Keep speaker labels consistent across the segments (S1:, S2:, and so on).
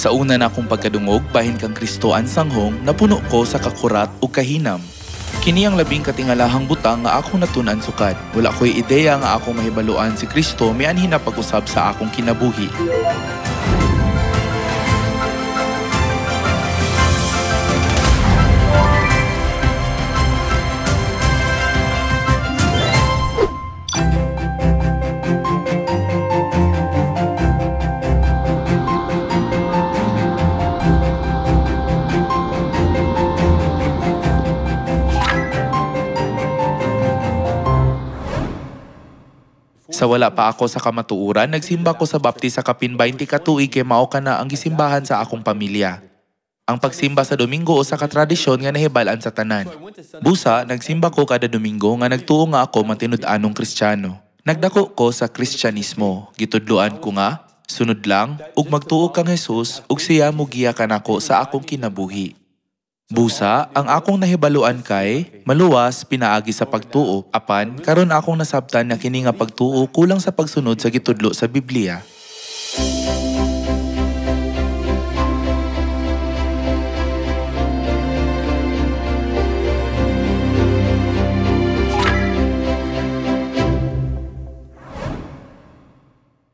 S1: Sa una na akong pagkadungog, bahin kang Kristo ang sanghong, napuno ko sa kakurat o kahinam. Kini ang labing katingalahang butang nga akong natunan sukad. Wala ko'y ideya nga akong mahibaluan si Kristo mianhin na pag-usab sa akong kinabuhi. Sa wala pa ako sa kamatuuran, nagsimba ko sa baptis sa kapin 20 ka tuig kay mao kana ang gisimbahan sa akong pamilya. Ang pagsimba sa Domingo usa ka tradisyon nga nahibalan sa tanan. Busa, nagsimba ko kada Domingo nga nagtuo nga ako matinud-anong Kristiyano. Nagdako ko sa Kristyanismo. Gitudloan ko nga, sunod lang, ug magtuo kang Hesus ug siya mugiya kanako sa akong kinabuhi. Busa, ang akong nahibaluan kay maluwas pinaagi sa pagtuo, apan karon akong nasabtan na kini nga pagtuo kulang sa pagsunod sa gitudlo sa Biblia.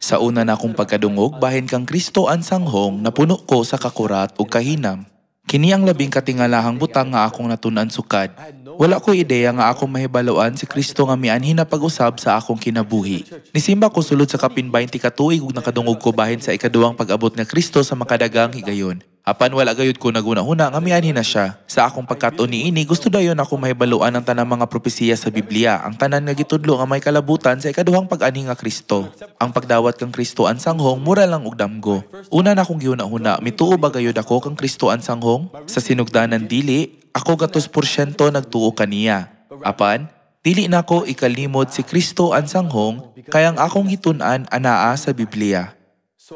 S1: Sa una na akong pagkadungog, bahin kang Kristo ang sanghong, napuno ko sa kakurat ug kahinam. Kini ang labing katingalahang butang nga akong natunan sukad. Wala ko ideya nga akong mahibaluan si Kristo nga mianhin na pag-usab sa akong kinabuhi. Nisimba ko sulod sa kapin 20 ka tuig ug nakadungog ko bahin sa ikaduhang pag-abot nga Kristo sa makadagang higayon. Apan wala gayud ko naguna-una nga mianhin na siya. Sa akong pagkat-on niini, gusto dayon ako mahibaluan ang tanang mga propesiya sa Biblia, ang tanan nga gitudlo nga may kalabutan sa ikaduhang pag-ani nga Kristo. Ang pagdawat kang Kristo ang sanghong mura lang og damgo. Una na akong gihuna-huna, mituo ba gayud ako kang Kristo ang sanghong? Sa sinugdanan dili, ako 100% nagtuo kaniya. Apan, dili nako ikalimod si Kristo ang sanghong kaya ang akong gitun-an anaa sa Biblia.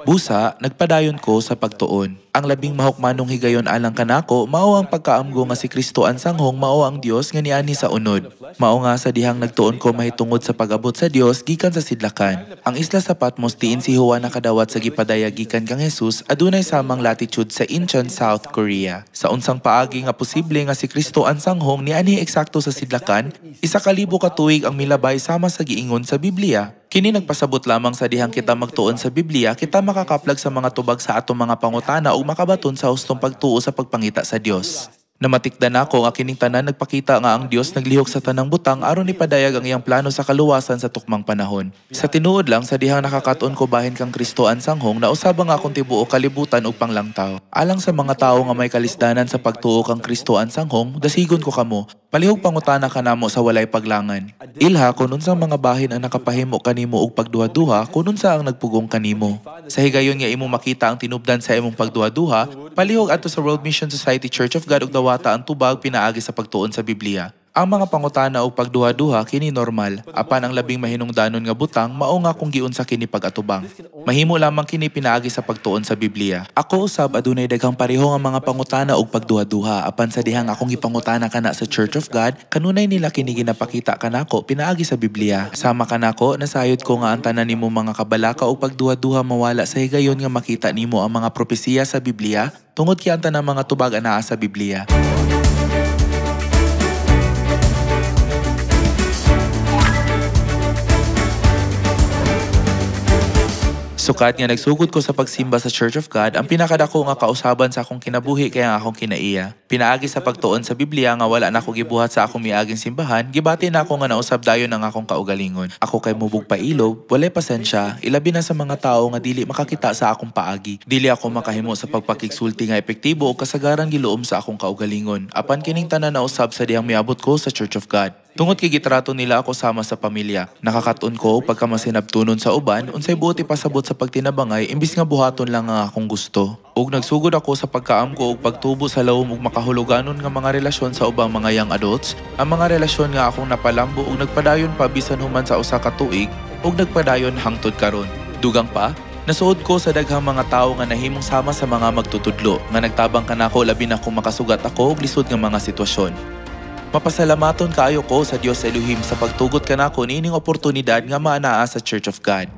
S1: Busa, nagpadayon ko sa pagtuon. Ang labing mahukmanong higayon alang kanako, mao ang pagkaamgo nga si Kristo ang sanghong, mao ang Dios nga niani sa unod. Mao nga sa dihang nagtuon ko mahitungod sa pag-abot sa Dios gikan sa sidlakan. Ang isla sa Patmos diin si Juan nakadawat sa gipadaya gikan kang Jesus adunay samang latitude sa Incheon, South Korea. Sa unsang paagi nga posible nga si Kristo ang sanghong niani eksakto sa sidlakan, 1,000 ka tuig ang milabay sama sa giingon sa Biblia. Kini nagpasabot lamang sa dihang kita magtuon sa Biblia, kita makakaplag sa mga tubag sa atong mga pangutana ug makabaton sa hustong pagtuo sa pagpangita sa Dios. Namatikdan ako nga kining tanan nagpakita nga ang Dios naglihok sa tanang butang aron ipadayag ang iyang plano sa kaluwasan sa tukmang panahon. Sa tinuod lang sa dihang nakakaton ko bahin kang Kristo ang sanghong na usaba nga akong tibuo kalibutan ug panglangtaw. Alang sa mga tawo nga may kalisdanan sa pagtuo kang Kristo ang sanghong, dasigon ko kamo, palihog pangutana kanamo sa walay paglangan. Ilha kung unsang mga bahin ang nakapahimo kanimo og pagduha-duha, kung unsa ang nagpugong kanimo. Sa higayon nga imo makita ang tinubdan sa imong pagduha-duha, palihog adto sa World Mission Society Church of God ug dawata ang tubag pinaagi sa pagtuon sa Biblia. Ang mga pangutana o pagduha-duha kini normal, apan ang labing mahinungdanon nga butang mao nga kung giunsa kini pag-atubang. Mahimo lamang kini pinaagi sa pagtuon sa Biblia. Ako usab adunay daghang pareho nga mga pangutana og pagduha-duha, apan sa dihang akong gipangutana kana sa Church of God, kanunay nila kini ginapakita kanako pinaagi sa Biblia. Sama kanako, nasayod ko nga ang tanan nimo mga kabalaka o pagduha-duha mawala sa higayon nga makita nimo ang mga propesiya sa Biblia, tungod kay ang tanang mga tubag anaa sa Biblia. Sukat nga nagsugod ko sa pagsimba sa Church of God, ang pinakadako nga kausaban sa akong kinabuhi kaya nga akong kinaiya. Pinaagi sa pagtuon sa Biblia nga wala na ako gibuhat sa akong miaging simbahan, gibati na ako nga nausab dayon ang akong kaugalingon. Ako kay mubog pailog, walay pasensya, ilabi na sa mga tao nga dili makakita sa akong paagi. Dili ako makahimo sa pagpakigsulti nga epektibo o kasagaran giluom sa akong kaugalingon. Apan kining tanan na usab sa dihang miabot ko sa Church of God. Tungod kay gitrato nila ako sama sa pamilya. Nakakatun ko pagka masinabtunon sa uban, unsay buoti pasabot sa pagtinabangay imbis nga buhaton lang ang akong gusto. Ug nagsugod ako sa pagkaam ko ug pagtubo sa lawom ug makahuluganon nga mga relasyon sa ubang mga young adults. Ang mga relasyon nga akong napalambo ug nagpadayon pa bisan human sa usa ka tuig ug nagpadayon hangtod karon. Dugang pa, nasuod ko sa daghang mga tawo nga nahimong sama sa mga magtutudlo nga nagtabang kanako labi na kung makasugat ako og lisod nga mga sitwasyon. Mapasalamaton kaayo ko sa Dios Elohim sa pagtugot kanako niining oportunidad nga maanaa sa Church of God.